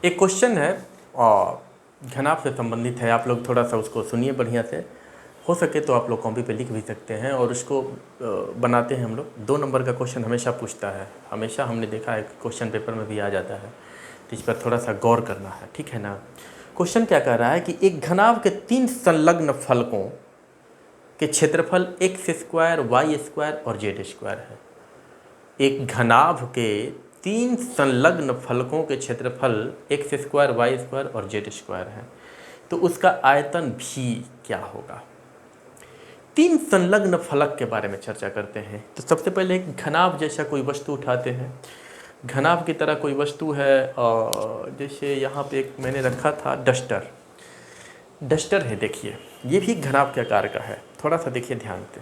एक क्वेश्चन है और घनाभ से संबंधित है, आप लोग थोड़ा सा उसको सुनिए बढ़िया से। हो सके तो आप लोग कॉपी पे लिख भी सकते हैं और उसको बनाते हैं हम लोग। 2 नंबर का क्वेश्चन हमेशा पूछता है, हमेशा हमने देखा है क्वेश्चन पेपर में भी आ जाता है, तो इस पर थोड़ा सा गौर करना है, ठीक है ना। क्वेश्चन क्या कह रहा है कि एक घनाभ के 3 संलग्न फलकों के क्षेत्रफल x² y² और z² है। एक घनाभ के 3 संलग्न फलकों के क्षेत्रफल x² y² और z² है, तो उसका आयतन भी क्या होगा। 3 संलग्न फलक के बारे में चर्चा करते हैं। तो सबसे पहले एक घनाभ जैसा कोई वस्तु उठाते हैं। घनाभ की तरह कोई वस्तु है, और जैसे यहाँ पे एक मैंने रखा था डस्टर। डस्टर है, देखिए ये भी घनाभ के आकार का है। थोड़ा सा देखिए ध्यान से,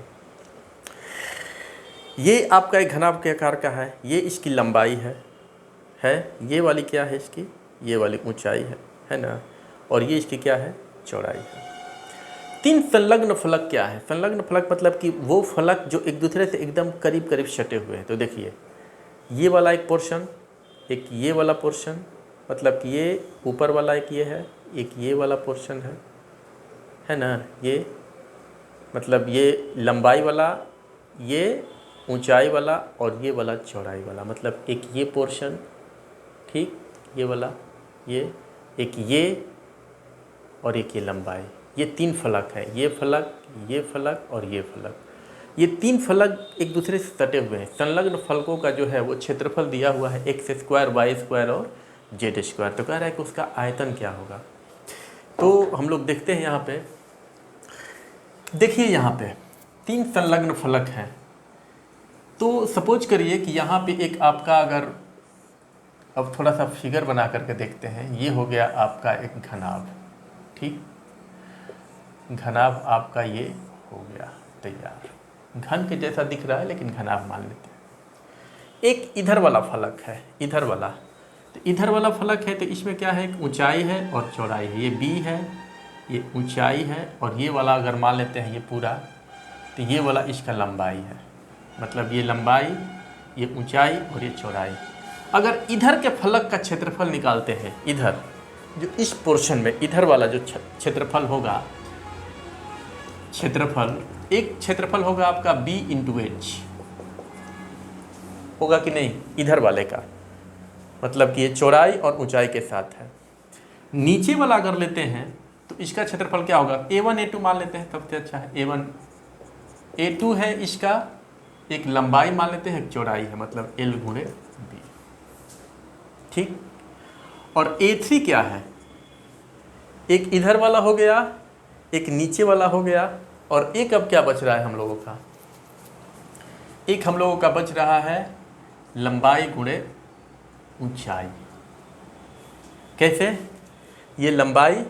ये आपका एक घनाभ के आकार का है। ये इसकी लंबाई है। ये वाली क्या है इसकी, ये वाली ऊंचाई है ना, और ये इसकी क्या है, चौड़ाई है। 3 संलग्न फलक क्या है। संलग्न फलक मतलब कि वो फलक जो एक दूसरे से एकदम करीब करीब सटे हुए हैं। तो देखिए ये वाला एक पोर्शन, एक ये वाला पोर्शन, मतलब कि ये ऊपर वाला एक ये है, एक ये वाला पोर्शन है ना। ये मतलब ये लंबाई वाला, ये ऊंचाई वाला, और ये वाला चौड़ाई वाला, मतलब एक ये पोर्शन, ठीक, ये वाला, ये एक ये और एक ये लंबाई। ये 3 फलक है, ये फलक, ये फलक और ये फलक। ये 3 फलक एक दूसरे से सटे हुए हैं। संलग्न फलकों का जो है वो क्षेत्रफल दिया हुआ है x² y² और z²। तो कह रहा है कि उसका आयतन क्या होगा। तो हम लोग देखते हैं यहाँ पे, देखिए यहाँ पे 3 संलग्न फलक हैं। तो सपोज करिए कि यहाँ पे एक आपका, अगर अब थोड़ा सा फिगर बना करके देखते हैं, ये हो गया आपका एक घनाभ, ठीक। घनाभ आपका ये हो गया तैयार। घन के जैसा दिख रहा है लेकिन घनाभ मान लेते हैं। एक इधर वाला फलक है, इधर वाला, तो इधर वाला फलक है, तो इसमें क्या है, एक ऊंचाई है और चौड़ाई है। ये b है, ये ऊंचाई है, और ये वाला अगर मान लेते हैं ये पूरा, तो ये वाला इसका लंबाई है। मतलब ये लंबाई, ये ऊंचाई और ये चौड़ाई। अगर इधर के फलक का क्षेत्रफल निकालते हैं, इधर जो इस पोर्शन में इधर वाला जो क्षेत्रफल होगा, क्षेत्रफल, एक क्षेत्रफल होगा आपका b × h, होगा कि नहीं, इधर वाले का, मतलब कि ये चौड़ाई और ऊंचाई के साथ है। नीचे वाला अगर लेते हैं तो इसका क्षेत्रफल क्या होगा, a1 a2 मान लेते हैं, सबसे अच्छा है a1 a2 है, इसका एक लंबाई मान लेते हैं, एक चौड़ाई है, मतलब l × b, ठीक। और a3 क्या है, एक इधर वाला हो गया, एक नीचे वाला हो गया, और एक अब क्या बच रहा है हम लोगों का, एक हम लोगों का बच रहा है लंबाई × ऊंचाई। कैसे, ये लंबाई,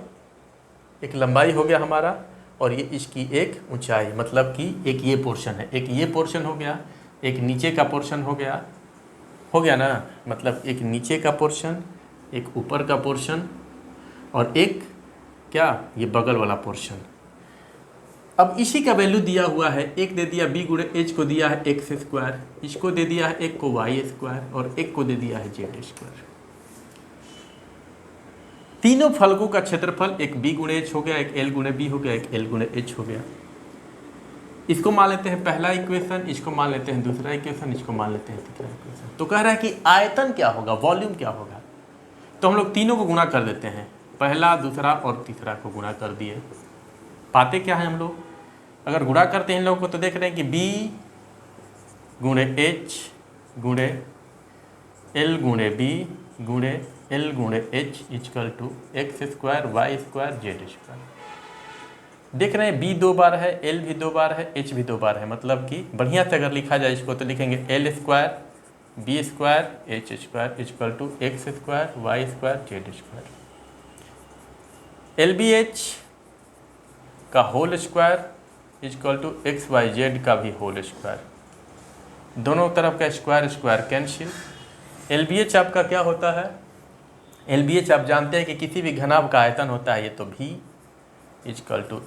एक लंबाई हो गया हमारा, और ये इसकी एक ऊंचाई, मतलब कि एक ये पोर्शन है, एक ये पोर्शन हो गया, एक नीचे का पोर्शन हो गया ना, मतलब एक नीचे का पोर्शन, एक ऊपर का पोर्शन, और एक क्या, ये बगल वाला पोर्शन। अब इसी का वैल्यू दिया हुआ है, एक दे दिया b × h को दिया है x², इसको दे दिया है एक को y², और एक को दे दिया है z²। तीनों फलकों का क्षेत्रफल एक b × h हो गया, एक l × b हो गया, एक l × h हो गया। इसको मान लेते हैं पहला इक्वेशन, इसको मान लेते हैं दूसरा इक्वेशन, इसको मान लेते हैं तीसरा इक्वेशन। तो कह रहा है कि आयतन क्या होगा, वॉल्यूम क्या होगा। तो हम लोग तीनों को गुणा कर देते हैं, पहला, दूसरा और तीसरा को गुणा कर दिए। पाते क्या है हम लोग, अगर गुणा करते हैं इन लोगों को, तो देख रहे हैं कि b × h × l × b × l × h = x² y² z²। देख रहे हैं b 2 बार है, l भी 2 बार है, h भी 2 बार है, मतलब कि बढ़िया से अगर लिखा जाए इसको तो लिखेंगे l² b² h² = x² y² z²। LBH का whole square = x y z का भी होल स्क्वायर, दोनों तरफ का स्क्वायर स्क्वायर कैंसिल। LBH आपका क्या होता है, LBH आप जानते हैं कि किसी भी घनाभ का आयतन होता है, ये तो v =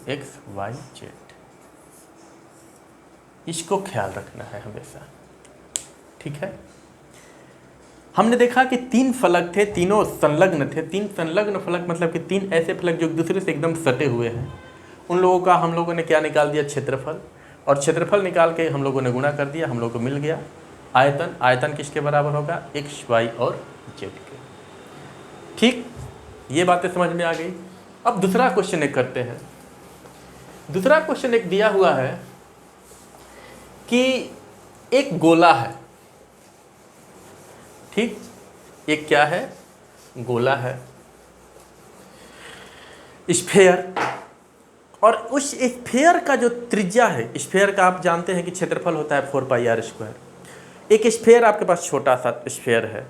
x y z। इसको ख्याल रखना है हमेशा, ठीक है। हमने देखा कि 3 फलक थे, तीनों संलग्न थे। 3 संलग्न फलक मतलब कि 3 ऐसे फलक जो एक दूसरे से एकदम सटे हुए हैं। उन लोगों का हम लोगों ने क्या निकाल दिया, क्षेत्रफल, और क्षेत्रफल निकाल के हम लोगों ने गुणा कर दिया, हम लोग को मिल गया आयतन। आयतन किसके बराबर होगा, एक्स वाई और जेड के। ठीक, ये बातें समझ में आ गई। अब दूसरा क्वेश्चन एक करते हैं। दूसरा क्वेश्चन एक दिया हुआ है कि एक गोला है, ठीक, एक क्या है, गोला है, स्फेयर, और उस स्फेयर का जो त्रिज्या है, स्फेयर का आप जानते हैं कि क्षेत्रफल होता है 4πr²। एक स्फेयर आपके पास छोटा सा स्फेयर है,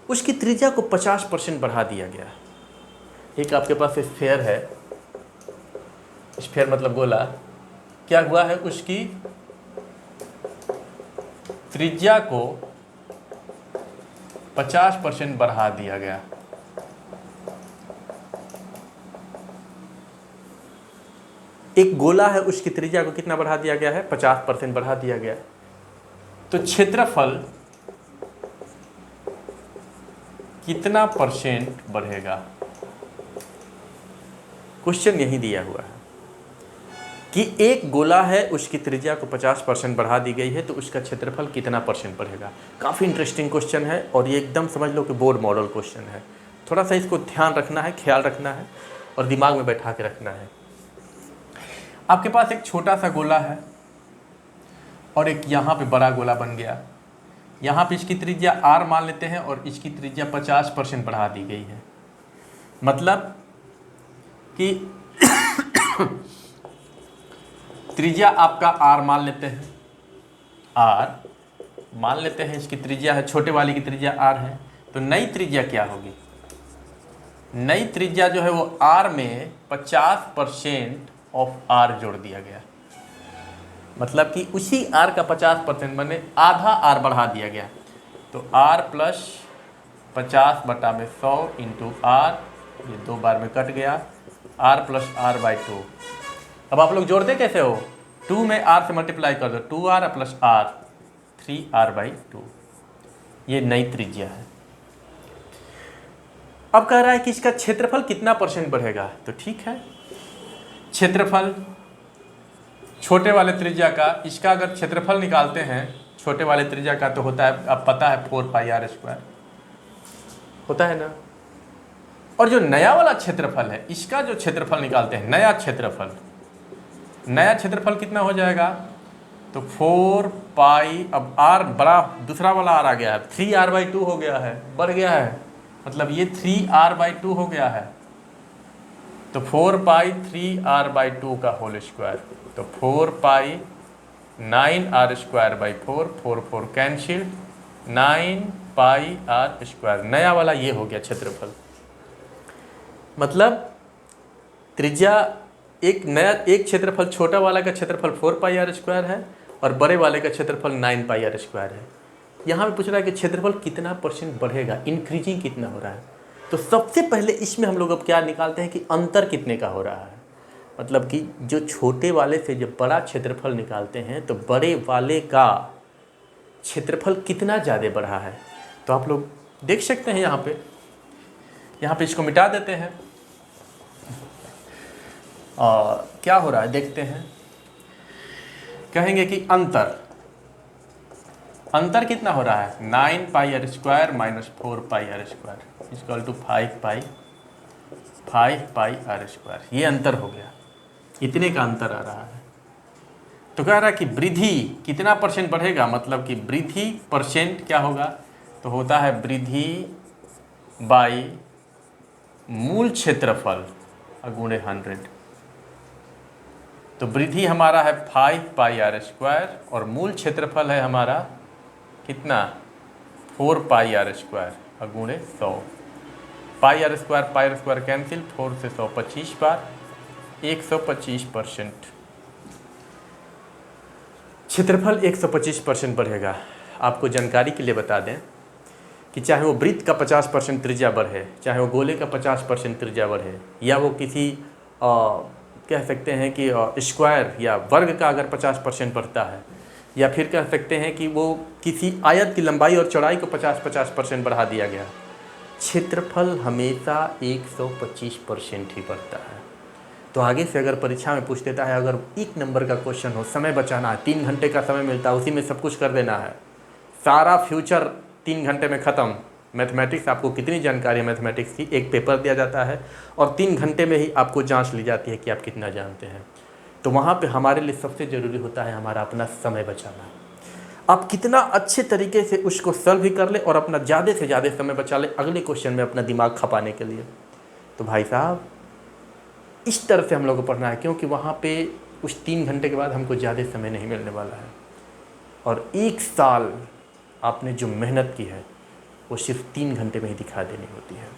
उसकी त्रिज्या को 50% बढ़ा दिया गया। एक आपके पास स्फेयर है, स्फेयर मतलब गोला, क्या हुआ है, उसकी त्रिज्या को 50% बढ़ा दिया गया। एक गोला है, उसकी त्रिज्या को कितना बढ़ा दिया गया है, 50% बढ़ा दिया गया। तो क्षेत्रफल कितना परसेंट बढ़ेगा, क्वेश्चन यही दिया हुआ है कि एक गोला है, उसकी त्रिज्या को 50% बढ़ा दी गई है, तो उसका क्षेत्रफल कितना परसेंट बढ़ेगा। काफ़ी इंटरेस्टिंग क्वेश्चन है, और ये एकदम समझ लो कि बोर्ड मॉडल क्वेश्चन है। थोड़ा सा इसको ध्यान रखना है, ख्याल रखना है, और दिमाग में बैठा के रखना है। आपके पास एक छोटा सा गोला है, और एक यहाँ पे बड़ा गोला बन गया। यहाँ पे इसकी त्रिज्या r मान लेते हैं, और इसकी त्रिज्या 50% बढ़ा दी गई है। मतलब कि त्रिज्या आपका r मान लेते हैं, r मान लेते हैं, इसकी त्रिज्या है, छोटे वाली की त्रिज्या r है। तो नई त्रिज्या क्या होगी, नई त्रिज्या जो है वो r में 50% ऑफ r जोड़ दिया गया। मतलब कि उसी r का 50% माने आधा r बढ़ा दिया गया। तो r प्लस 50/100 इंटू r, ये 2 बार में कट गया, r प्लस r/2। अब आप लोग जोड़ते कैसे हो, 2 में r से मल्टीप्लाई कर दो, 2r प्लस r, 3r/2। ये नई त्रिज्या है। अब कह रहा है कि इसका क्षेत्रफल कितना परसेंट बढ़ेगा। तो ठीक है, क्षेत्रफल छोटे वाले त्रिज्या का, इसका अगर क्षेत्रफल निकालते हैं छोटे वाले त्रिज्या का, तो होता है, अब पता है 4πr² होता है ना। और जो नया वाला क्षेत्रफल है, इसका जो क्षेत्रफल निकालते हैं, नया क्षेत्रफल कितना हो जाएगा, तो 4π, अब r बड़ा, दूसरा वाला r आ गया है, 3r/2 हो गया है, बढ़ गया है, मतलब ये 3r/2 हो गया है। तो 4π 3r/2 का होल स्क्वायर, तो 4π 9r²/4, 4 कैंसिल, 9πr²। नया वाला ये हो गया क्षेत्रफल। मतलब त्रिज्या एक क्षेत्रफल, छोटा वाला का क्षेत्रफल 4πr² है, और बड़े वाले का क्षेत्रफल 9πr² है। यहाँ पे पूछ रहा है कि क्षेत्रफल कितना परसेंट बढ़ेगा, इंक्रीजिंग कितना हो रहा है। तो सबसे पहले इसमें हम लोग अब क्या निकालते हैं कि अंतर कितने का हो रहा है। मतलब कि जो छोटे वाले से जब बड़ा क्षेत्रफल निकालते हैं, तो बड़े वाले का क्षेत्रफल कितना ज़्यादा बढ़ा है। तो आप लोग देख सकते हैं यहाँ पे इसको मिटा देते हैं, और क्या हो रहा है देखते हैं। कहेंगे कि अंतर कितना हो रहा है, 9πr² minus 4πr² equal to 5πr²। ये अंतर हो गया, इतने का अंतर आ रहा है। तो कह रहा है कि वृद्धि कितना परसेंट बढ़ेगा, मतलब कि वृद्धि परसेंट क्या होगा, तो होता है वृद्धि बाई मूल क्षेत्रफल गुणे 100। तो वृद्धि हमारा है 5πr² और मूल क्षेत्रफल है हमारा कितना, 4πr² गुणे 100। πr² कैंसिल, 4 से 100 25 बार, 125%। क्षेत्रफल 125% बढ़ेगा। आपको जानकारी के लिए बता दें कि चाहे वो वृत्त का 50% त्रिज्या बढ़े, चाहे वो गोले का 50% त्रिज्या बढ़े, या वो किसी कह सकते हैं कि स्क्वायर या वर्ग का अगर 50% बढ़ता है, या फिर कह सकते हैं कि वो किसी आयत की लंबाई और चौड़ाई को 50-50% बढ़ा दिया गया। क्षेत्रफल हमेशा 125% ही बढ़ता है। तो आगे से अगर परीक्षा में पूछ देता है, अगर 1 नंबर का क्वेश्चन हो, समय बचाना है, 3 घंटे का समय मिलता है, उसी में सब कुछ कर देना है, सारा फ्यूचर 3 घंटे में ख़त्म। मैथमेटिक्स, आपको कितनी जानकारी है मैथमेटिक्स की, एक पेपर दिया जाता है और 3 घंटे में ही आपको जांच ली जाती है कि आप कितना जानते हैं। तो वहाँ पे हमारे लिए सबसे ज़रूरी होता है हमारा अपना समय बचाना। आप कितना अच्छे तरीके से उसको सॉल्व भी कर ले और अपना ज़्यादा से ज़्यादा समय बचा ले अगले क्वेश्चन में अपना दिमाग खपाने के लिए। तो भाई साहब, इस तरह से हम लोग को पढ़ना है, क्योंकि वहाँ पे उस 3 घंटे के बाद हमको ज़्यादा समय नहीं मिलने वाला है। और 1 साल आपने जो मेहनत की है वो सिर्फ 3 घंटे में ही दिखा देनी होती है।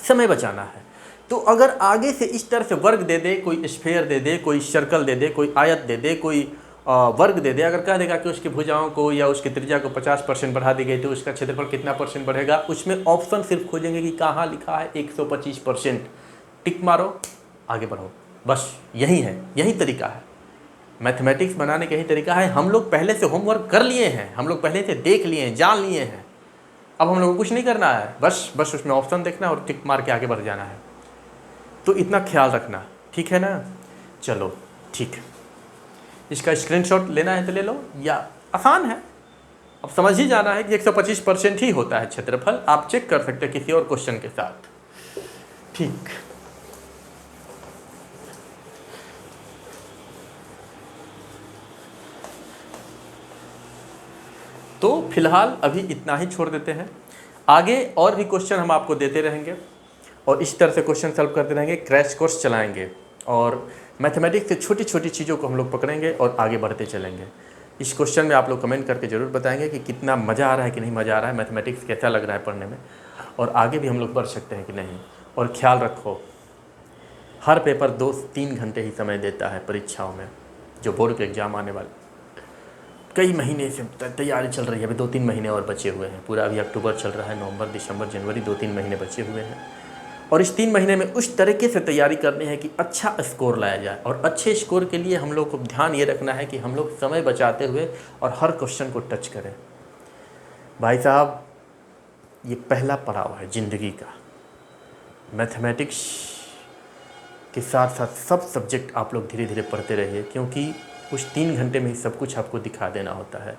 समय बचाना है। तो अगर आगे से इस तरह से वर्ग दे दे, कोई स्फेयर दे दे, कोई सर्कल दे दे, कोई आयत दे दे, कोई वर्ग दे दे, अगर कह देगा कि उसकी भुजाओं को या उसकी त्रिज्या को 50% बढ़ा दी गई तो उसका क्षेत्रफल कितना % बढ़ेगा, उसमें ऑप्शन सिर्फ खोजेंगे कि कहाँ लिखा है 125%, टिक मारो, आगे बढ़ो। बस यही है, यही तरीका है मैथमेटिक्स बनाने का, यही तरीका है। हम लोग पहले से होमवर्क कर लिए हैं, हम लोग पहले से देख लिए हैं, जान लिए हैं। अब हम लोग को कुछ नहीं करना है, बस उसमें ऑप्शन देखना और टिक मार के आगे बढ़ जाना है। तो इतना ख्याल रखना, ठीक है ना। चलो ठीक, इसका स्क्रीनशॉट लेना है तो ले लो, या आसान है, अब समझ ही जाना है कि 125% ही होता है क्षेत्रफल। आप चेक कर सकते हैं किसी और क्वेश्चन के साथ, ठीक। तो फिलहाल अभी इतना ही छोड़ देते हैं, आगे और भी क्वेश्चन हम आपको देते रहेंगे और इस तरह से क्वेश्चन सॉल्व करते रहेंगे, क्रैश कोर्स चलाएंगे और मैथमेटिक्स से छोटी छोटी चीज़ों को हम लोग पकड़ेंगे और आगे बढ़ते चलेंगे। इस क्वेश्चन में आप लोग कमेंट करके ज़रूर बताएंगे कि कितना मज़ा आ रहा है कि नहीं मज़ा आ रहा है, मैथमेटिक्स कैसा लग रहा है पढ़ने में, और आगे भी हम लोग बढ़ सकते हैं कि नहीं। और ख्याल रखो, हर पेपर 2-3 घंटे ही समय देता है परीक्षाओं में, जो बोर्ड के एग्ज़ाम आने वाले कई महीने से तैयारी चल रही है। अभी 2-3 महीने और बचे हुए हैं, पूरा अभी अक्टूबर चल रहा है, नवंबर, दिसंबर, जनवरी, 2-3 महीने बचे हुए हैं। और इस 3 महीने में उस तरीके से तैयारी करनी है कि अच्छा स्कोर लाया जाए। और अच्छे स्कोर के लिए हम लोग को ध्यान ये रखना है कि हम लोग समय बचाते हुए और हर क्वेश्चन को टच करें। भाई साहब, ये पहला पड़ाव है ज़िंदगी का। मैथमेटिक्स के साथ साथ सब सब्जेक्ट आप लोग धीरे धीरे पढ़ते रहिए, क्योंकि उस 3 घंटे में ही सब कुछ आपको दिखा देना होता है।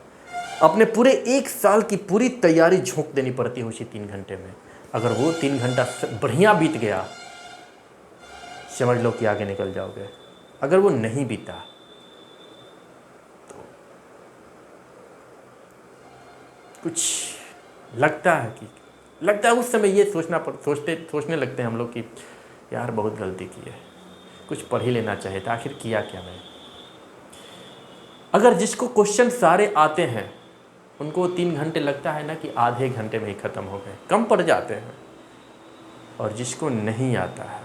अपने पूरे 1 साल की पूरी तैयारी झोंक देनी पड़ती है उसी 3 घंटे में। अगर वो 3 घंटा बढ़िया बीत गया, समझ लो कि आगे निकल जाओगे। अगर वो नहीं बीता तो कुछ लगता है उस समय ये सोचने लगते हैं हम लोग कि यार बहुत गलती की है, कुछ पढ़ ही लेना चाहिए था, आखिर किया क्या मैं। अगर जिसको क्वेश्चन सारे आते हैं उनको 3 घंटे लगता है ना कि आधे घंटे में ही ख़त्म हो गए, कम पड़ जाते हैं। और जिसको नहीं आता है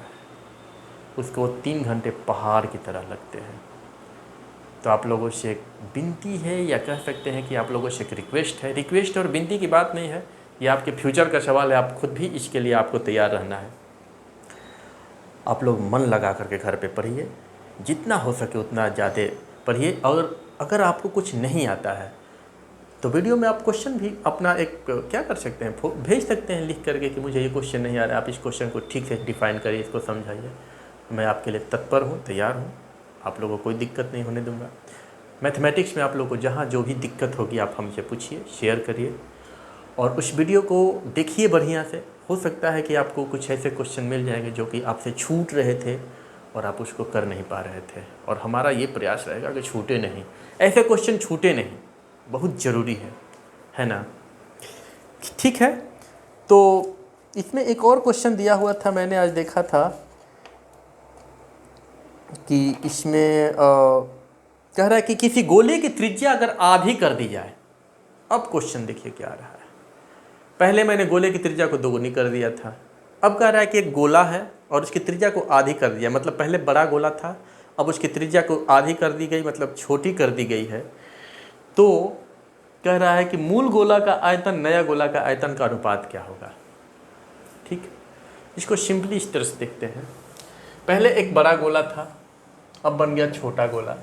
उसको 3 घंटे पहाड़ की तरह लगते हैं। तो आप लोगों से एक विनती है, या कह सकते हैं कि आप लोगों से एक रिक्वेस्ट है। रिक्वेस्ट और विनती की बात नहीं है, ये आपके फ्यूचर का सवाल है। आप खुद भी इसके लिए आपको तैयार रहना है। आप लोग मन लगा करके घर पे पढ़िए, जितना हो सके उतना ज़्यादा पढ़िए। और अगर आपको कुछ नहीं आता है तो वीडियो में आप क्वेश्चन भी अपना एक क्या कर सकते हैं, भेज सकते हैं लिख करके कि मुझे ये क्वेश्चन नहीं आ रहा है, आप इस क्वेश्चन को ठीक से डिफाइन करिए, इसको समझाइए। मैं आपके लिए तत्पर हूँ, तैयार हूँ, आप लोगों को कोई दिक्कत नहीं होने दूंगा। मैथमेटिक्स में आप लोगों को जहाँ जो भी दिक्कत होगी आप हमसे पूछिए, शेयर करिए और उस वीडियो को देखिए बढ़िया से। हो सकता है कि आपको कुछ ऐसे क्वेश्चन मिल जाएंगे जो कि आपसे छूट रहे थे और आप उसको कर नहीं पा रहे थे, और हमारा ये प्रयास रहेगा कि छूटे नहीं, ऐसे क्वेश्चन छूटे नहीं, बहुत ज़रूरी है ना। ठीक है, तो इसमें एक और क्वेश्चन दिया हुआ था, मैंने आज देखा था कि इसमें कह रहा है कि किसी गोले की त्रिज्या अगर आधी कर दी जाए। अब क्वेश्चन देखिए क्या आ रहा है। पहले मैंने गोले की त्रिज्या को दोगुनी कर दिया था, अब कह रहा है कि एक गोला है और उसकी त्रिज्या को आधी कर दिया, मतलब पहले बड़ा गोला था, अब उसकी त्रिज्या को आधी कर दी गई, मतलब छोटी कर दी गई है। तो कह रहा है कि मूल गोला का आयतन नया गोला का आयतन का अनुपात क्या होगा। ठीक, इसको सिंपली इस तरह से देखते हैं। पहले एक बड़ा गोला था, अब बन गया छोटा गोला।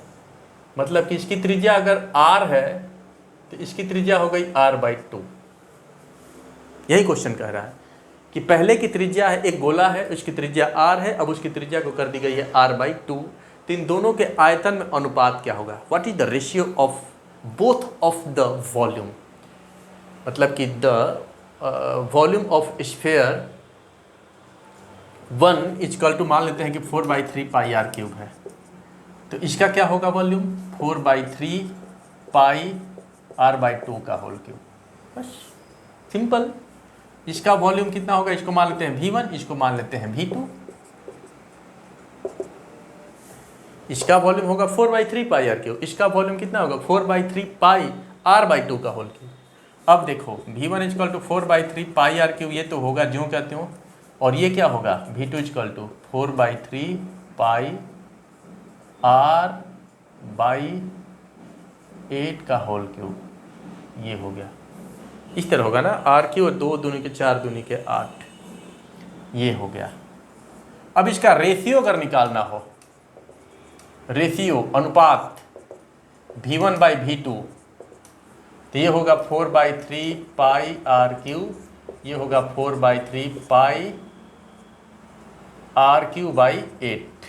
मतलब कि इसकी त्रिज्या अगर r है तो इसकी त्रिज्या हो गई r/2। यही क्वेश्चन कह रहा है कि पहले की त्रिज्या है, एक गोला है, उसकी त्रिज्या r है, अब उसकी त्रिज्या को कर दी गई है r/2। तो इन दोनों के आयतन में अनुपात क्या होगा? What is the ratio of both of the volume, मतलब कि the volume of sphere 1 equal to मान लेते हैं कि 4/3 पाई r³ है। तो इसका क्या होगा वॉल्यूम? 4/3 पाई r/2 का होल क्यूब। बस सिंपल। इसका वॉल्यूम कितना होगा? इसको मान लेते हैं V1, इसको मान लेते हैं V2। इसका वॉल्यूम होगा 4/3 पाई r³, इसका वॉल्यूम कितना होगा? 4/3 पाई r/2 का होल क्यूब। अब देखो V1 equal to 4/3 pi r³, ये तो होगा ज्यों क्या त्यों, और ये क्या होगा? V2 equal to 4/3 pi r/8 का होल क्यूब। ये हो गया, इस तरह होगा ना, r³ और 2 दूनी के 4 दूनी के 8, ये हो गया। अब इसका रेशियो अगर निकालना हो, रेशियो अनुपात V1/V2, तो ये होगा 4/3 पाई r³, ये होगा 4/3 पाई r³/8।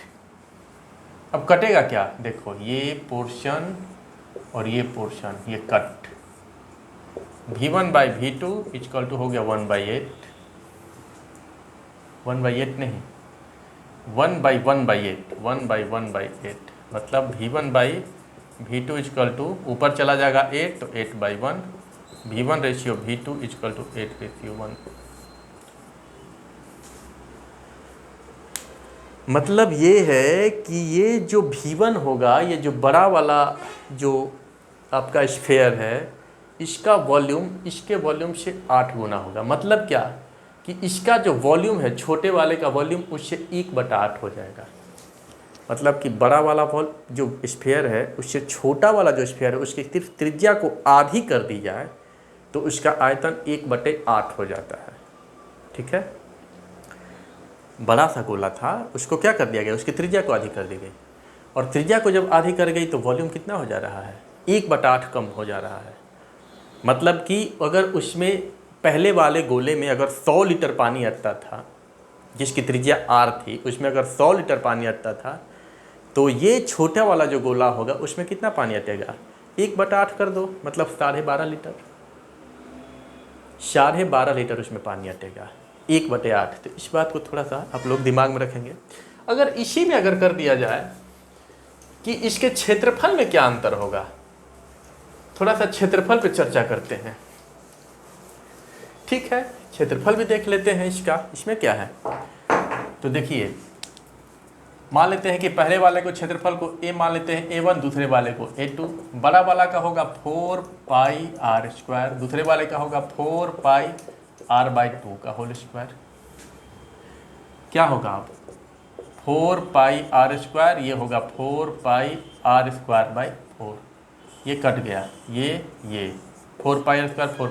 अब कटेगा क्या? देखो ये पोर्शन और ये पोर्शन, ये कट। V1/V2 इक्वल टू हो गया 1/8, 1/8 नहीं, 1/1/8, 1/1/8, मतलब V1/V2 इक्वल टू ऊपर चला जाएगा 8, तो 8/1, V1 ratio V2 equal to 8/1। मतलब ये है कि ये जो V1 होगा, ये जो बड़ा वाला जो आपका स्फीयर है, इसका वॉल्यूम इसके वॉल्यूम से 8 गुना होगा। मतलब क्या कि इसका जो वॉल्यूम है, छोटे वाले का वॉल्यूम उससे 1/8 हो जाएगा। मतलब कि बड़ा वाला जो स्फीयर है उससे छोटा वाला जो स्फीयर है, उसकी त्रिज्या को आधी कर दी जाए तो उसका आयतन 1/8 हो जाता है। ठीक है, बड़ा सा गोला था, उसको क्या कर दिया गया? उसकी त्रिज्या को आधी कर दी गई, और त्रिज्या को जब आधी कर गई तो वॉल्यूम कितना हो जा रहा है? 1/8 कम हो जा रहा है। मतलब कि अगर उसमें पहले वाले गोले में अगर 100 लीटर पानी अटता था, जिसकी त्रिज्या r थी, उसमें अगर 100 लीटर पानी अटता था, तो ये छोटा वाला जो गोला होगा उसमें कितना पानी अटेगा? 1/8 कर दो, मतलब 12.5 लीटर, 12.5 लीटर उसमें पानी अटेगा, 1/8। तो इस बात को थोड़ा सा आप लोग दिमाग में रखेंगे। अगर इसी में अगर कर दिया जाए कि इसके क्षेत्रफल में क्या अंतर होगा, थोड़ा सा क्षेत्रफल पे चर्चा करते हैं। ठीक है, क्षेत्रफल भी देख लेते हैं इसका। इसमें क्या है तो देखिए, मान लेते हैं कि पहले वाले को क्षेत्रफल को a मान लेते हैं a1, दूसरे वाले को a2। बड़ा वाला का होगा 4 पाई r², दूसरे वाले का होगा 4 पाई r/2 का होल स्क्वायर। क्या होगा अब? 4 पाई r², ये होगा 4 पाई r²/4, ये कट गया, ये 4 पाई r², 4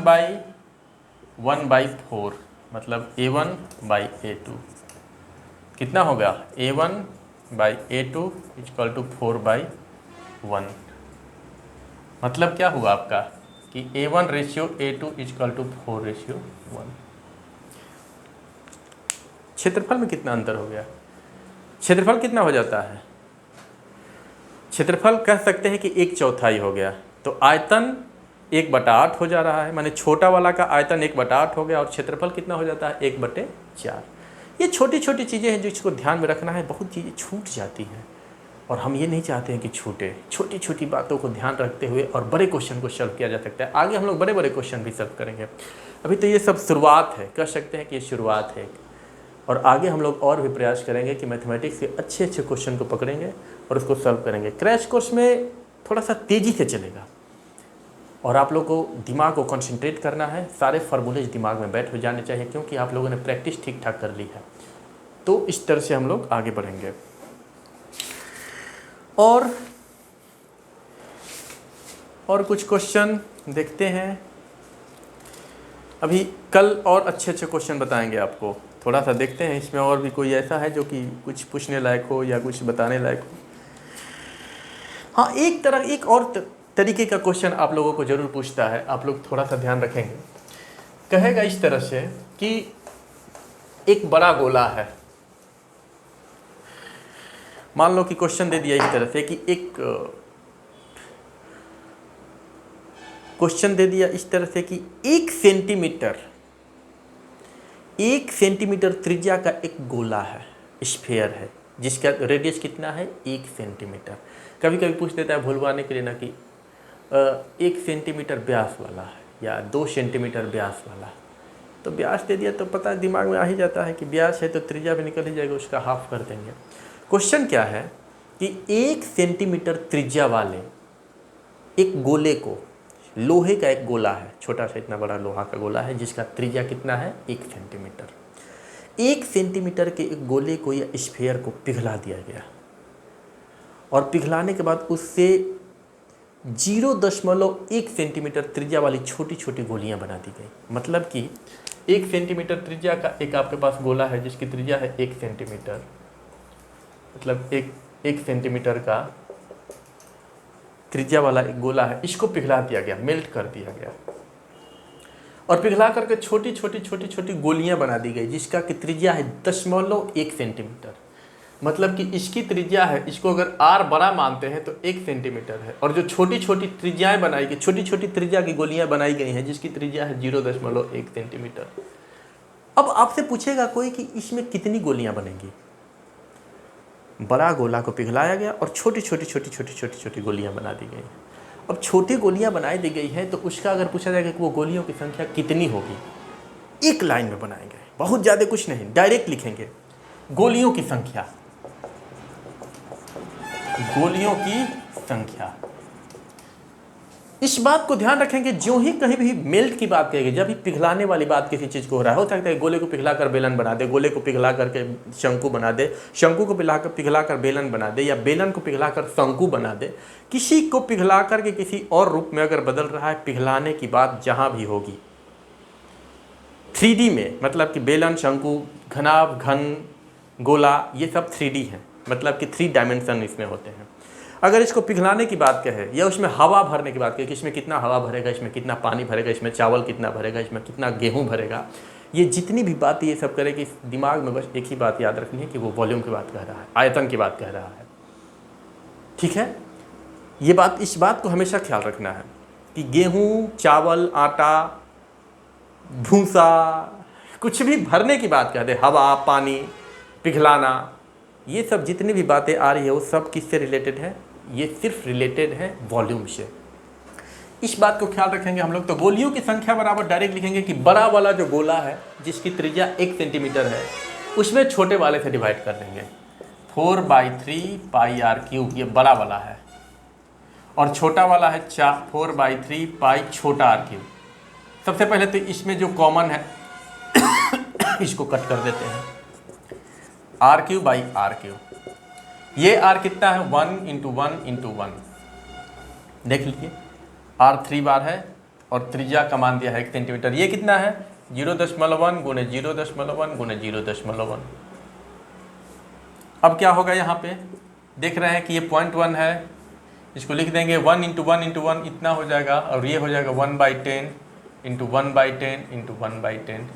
पाई 1/1/4, मतलब a1/a2 कितना होगा? a1/a2 equal to 4/1। मतलब क्या हुआ आपका कि a1 ratio a2 equal to 4/1। क्षेत्रफल में कितना अंतर हो गया? क्षेत्रफल कितना हो जाता है? क्षेत्रफल कह सकते हैं कि 1/4 हो गया। तो आयतन 1/8 हो जा रहा है, माने छोटा वाला का आयतन 1/8 हो गया, और क्षेत्रफल कितना हो जाता है? 1/4। ये छोटी छोटी चीज़ें हैं जिसको ध्यान में रखना है। बहुत चीज़ें छूट जाती हैं और हम ये नहीं चाहते हैं कि छूटे। छोटी छोटी बातों को ध्यान रखते हुए और बड़े क्वेश्चन को सॉल्व किया जा सकता है। आगे हम लोग बड़े बड़े क्वेश्चन भी सॉल्व करेंगे। अभी तो ये सब शुरुआत है, कह सकते हैं कि ये शुरुआत है, और आगे हम लोग और भी प्रयास करेंगे कि मैथमेटिक्स के अच्छे अच्छे क्वेश्चन को पकड़ेंगे और उसको सॉल्व करेंगे। क्रैश कोर्स में थोड़ा सा तेज़ी से चलेगा और आप लोग को दिमाग को कंसंट्रेट करना है। सारे फार्मूलेज दिमाग में बैठ हो जाने चाहिए, क्योंकि आप लोगों ने प्रैक्टिस ठीक ठाक कर ली है। तो इस तरह से हम लोग आगे बढ़ेंगे। और कुछ क्वेश्चन देखते हैं। अभी कल और अच्छे अच्छे क्वेश्चन बताएंगे आपको। थोड़ा सा देखते हैं इसमें और भी कोई ऐसा है जो कि कुछ पूछने लायक हो या कुछ बताने लायक हो। हाँ, एक और तरीके का क्वेश्चन आप लोगों को जरूर पूछता है, आप लोग थोड़ा सा ध्यान रखेंगे। कहेगा इस तरह से कि एक बड़ा गोला है, मान लो कि क्वेश्चन दे दिया इस तरह से कि एक क्वेश्चन दे दिया इस तरह से कि 1 सेंटीमीटर त्रिज्या का एक गोला है, स्फीयर है, जिसका रेडियस कितना है 1 सेंटीमीटर। कभी कभी पूछ देता है भूलवाने के लिए ना कि 1 सेंटीमीटर व्यास वाला है या 2 सेंटीमीटर व्यास वाला, तो व्यास दे दिया तो पता दिमाग में आ ही जाता है कि व्यास है तो त्रिज्या भी निकल ही जाएगा, उसका हाफ कर देंगे। क्वेश्चन क्या है कि 1 सेंटीमीटर त्रिज्या वाले एक गोले को, लोहे का एक गोला है, छोटा सा इतना बड़ा लोहा का गोला है जिसका त्रिज्या कितना है 1 सेंटीमीटर। 1 सेंटीमीटर के एक गोले को या स्फीयर को पिघला दिया गया और पिघलाने के बाद उससे 0.1 सेंटीमीटर त्रिज्या वाली छोटी छोटी गोलियां बना दी गई। मतलब कि 1 सेंटीमीटर त्रिज्या का एक आपके पास गोला है जिसकी त्रिज्या है 1 सेंटीमीटर, मतलब एक सेंटीमीटर का त्रिज्या वाला एक गोला है, इसको पिघला दिया गया, मेल्ट कर दिया गया और पिघला करके छोटी छोटी गोलियां बना दी गई जिसका कि त्रिज्या है 0.1 सेंटीमीटर। मतलब कि इसकी त्रिज्या है, इसको अगर r बड़ा मानते हैं तो 1 सेंटीमीटर है, और जो छोटी छोटी त्रिज्याएं बनाई गई, छोटी छोटी त्रिज्या की गोलियां बनाई गई हैं जिसकी त्रिज्या है 0.1 सेंटीमीटर। अब आपसे पूछेगा कोई कि इसमें कितनी गोलियां बनेंगी। बड़ा गोला को पिघलाया गया और छोटी छोटी गोलियां बना दी गई। अब छोटी गोलियां बनाई दी गई है तो उसका अगर पूछा जाएगा कि वो गोलियों की संख्या कितनी होगी, एक लाइन में बनाएंगे, बहुत ज़्यादा कुछ नहीं, डायरेक्ट लिखेंगे गोलियों की संख्या, गोलियों की संख्या। इस बात को ध्यान रखेंगे, जो ही कहीं भी मेल्ट की बात कहेंगे, जब भी पिघलाने वाली बात किसी चीज़ को हो रहा है, हो सकता है गोले को पिघला कर बेलन बना दे, गोले को पिघला करके शंकु बना दे, शंकु को पिघला कर बेलन बना दे, या बेलन को पिघला कर शंकु बना दे। किसी को पिघला करके किसी और रूप में अगर बदल रहा है, पिघलाने की बात जहाँ भी होगी 3D में, मतलब कि बेलन, शंकु, घनाभ, घन, गोला, ये सब 3D हैं, मतलब कि 3 डायमेंशन इसमें होते हैं। अगर इसको पिघलाने की बात कहे या उसमें हवा भरने की बात कहे कि इसमें कितना हवा भरेगा, इसमें कितना पानी भरेगा, इसमें चावल कितना भरेगा, इसमें कितना गेहूं भरेगा, ये जितनी भी बात ये सब करे कि दिमाग में बस एक ही बात याद रखनी है कि वो वॉल्यूम की बात कह रहा है, आयतन की बात कह रहा है। ठीक है, ये बात, इस बात को हमेशा ख्याल रखना है कि गेहूँ, चावल, आटा, भूसा, कुछ भी भरने की बात कह दे, हवा, पानी, पिघलाना, ये सब जितनी भी बातें आ रही है वो सब किससे रिलेटेड है, ये सिर्फ रिलेटेड है वॉल्यूम से। इस बात को ख्याल रखेंगे हम लोग। तो गोलियों की संख्या बराबर डायरेक्ट लिखेंगे कि बड़ा वाला जो गोला है जिसकी त्रिज्या 1 सेंटीमीटर है, उसमें छोटे वाले से डिवाइड कर देंगे। 4/3 पाई r3 ये बड़ा वाला है, और छोटा वाला है 4/3 पाई छोटा r3। सबसे पहले तो इसमें जो कॉमन है इसको कट कर देते हैं, r3/r3। ये r कितना है 1 × 1 × 1, देख लीजिए r 3 बार है और त्रिज्या का मान दिया है 1 सेंटीमीटर। ये कितना है 0.1 × 0.1 × 0.1। अब क्या होगा, यहाँ पे देख रहे हैं कि ये 0.1 है, इसको लिख देंगे 1 × 1 × 1 इतना हो जाएगा, और ये हो जाएगा 1/10 × 1/10 × 1/10।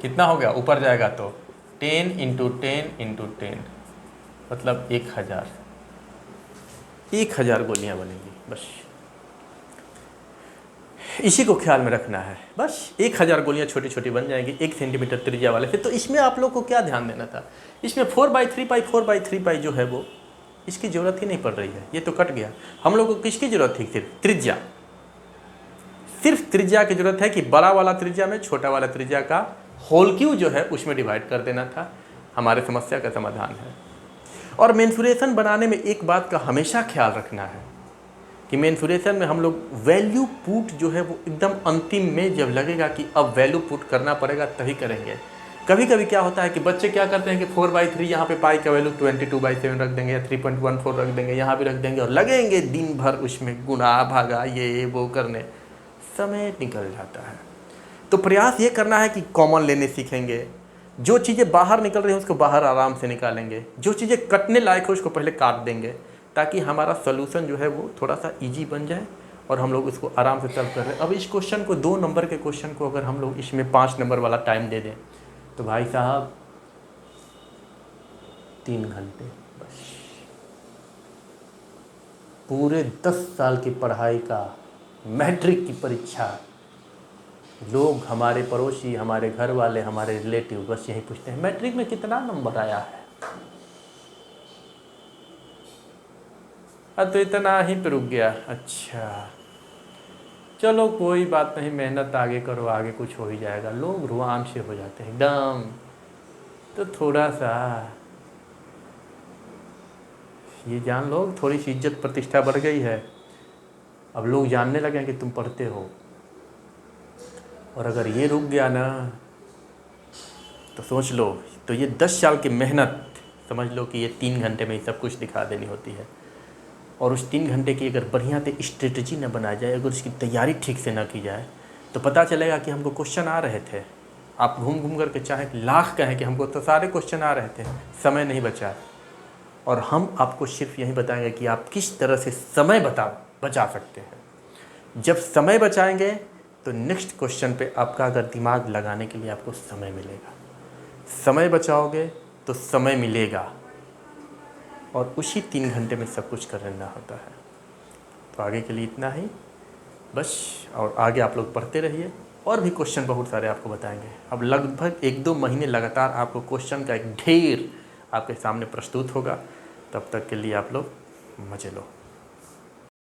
कितना हो गया, ऊपर जाएगा तो 10 × 10 × 10, मतलब 1000 गोलियां बनेंगी। बस इसी को ख्याल में रखना है, बस 1000 गोलियां छोटी छोटी बन जाएंगी 1 सेंटीमीटर त्रिज्या वाले से। तो इसमें आप लोग को क्या ध्यान देना था, इसमें 4/3 पाई 4/3 पाई जो है वो, इसकी ज़रूरत ही नहीं पड़ रही है, ये तो कट गया। हम लोग को किसकी ज़रूरत थी, सिर्फ त्रिज्या, सिर्फ त्रिज्या की ज़रूरत है कि बड़ा वाला त्रिज्या में छोटा वाला त्रिज्या का होल क्यू जो है उसमें डिवाइड कर देना था, हमारे समस्या का समाधान है। और मेंसुरेशन बनाने में एक बात का हमेशा ख्याल रखना है कि मेंसुरेशन में हम लोग वैल्यू पुट जो है वो एकदम अंतिम में जब लगेगा कि अब वैल्यू पुट करना पड़ेगा तभी करेंगे। कभी कभी क्या होता है कि बच्चे क्या करते हैं कि 4/3 यहाँ पे पाई का वैल्यू 22/7 रख देंगे या 3.14 रख देंगे, यहाँ भी रख देंगे, और लगेंगे दिन भर उसमें गुणा भागा ये वो करने, समय निकल जाता है। तो प्रयास ये करना है कि कॉमन लेने सीखेंगे, जो चीज़ें बाहर निकल रही हैं उसको बाहर आराम से निकालेंगे, जो चीज़ें कटने लायक हो उसको पहले काट देंगे, ताकि हमारा सोल्यूशन जो है वो थोड़ा सा इजी बन जाए और हम लोग इसको आराम से सॉल्व कर रहे हैं। अब इस क्वेश्चन को 2 नंबर के क्वेश्चन को अगर हम लोग इसमें 5 नंबर वाला टाइम दे दें तो भाई साहब 3 घंटे बस, पूरे 10 साल की पढ़ाई का मैट्रिक की परीक्षा। लोग हमारे पड़ोसी, हमारे घर वाले, हमारे रिलेटिव बस यही पूछते हैं मैट्रिक में कितना नंबर आया है। अब तो इतना ही पे रुक गया, अच्छा चलो कोई बात नहीं, मेहनत आगे करो, आगे कुछ हो ही जाएगा। लोग रुआन से हो जाते हैं एकदम। तो थोड़ा सा ये जान लो, थोड़ी सी इज्जत प्रतिष्ठा बढ़ गई है, अब लोग जानने लगे हैं कि तुम पढ़ते हो। और अगर ये रुक गया ना तो सोच लो, तो ये 10 साल की मेहनत समझ लो कि ये 3 घंटे में ही सब कुछ दिखा देनी होती है। और उस 3 घंटे की अगर बढ़िया से स्ट्रेटजी न बनाई जाए, अगर उसकी तैयारी ठीक से ना की जाए, तो पता चलेगा कि हमको क्वेश्चन आ रहे थे, आप घूम घूम करके चाहे लाख कहें कि हमको तो सारे क्वेश्चन आ रहे थे, समय नहीं बचा। और हम आपको सिर्फ यही बताएंगे कि आप किस तरह से समय बचा सकते हैं। जब समय बचाएंगे तो नेक्स्ट क्वेश्चन पे आपका अगर दिमाग लगाने के लिए आपको समय मिलेगा, समय बचाओगे तो समय मिलेगा, और उसी 3 घंटे में सब कुछ कर लेना होता है। तो आगे के लिए इतना ही बस, और आगे आप लोग पढ़ते रहिए, और भी क्वेश्चन बहुत सारे आपको बताएंगे। अब लगभग 1-2 महीने लगातार आपको क्वेश्चन का एक ढेर आपके सामने प्रस्तुत होगा। तब तक के लिए आप लोग मजे लो।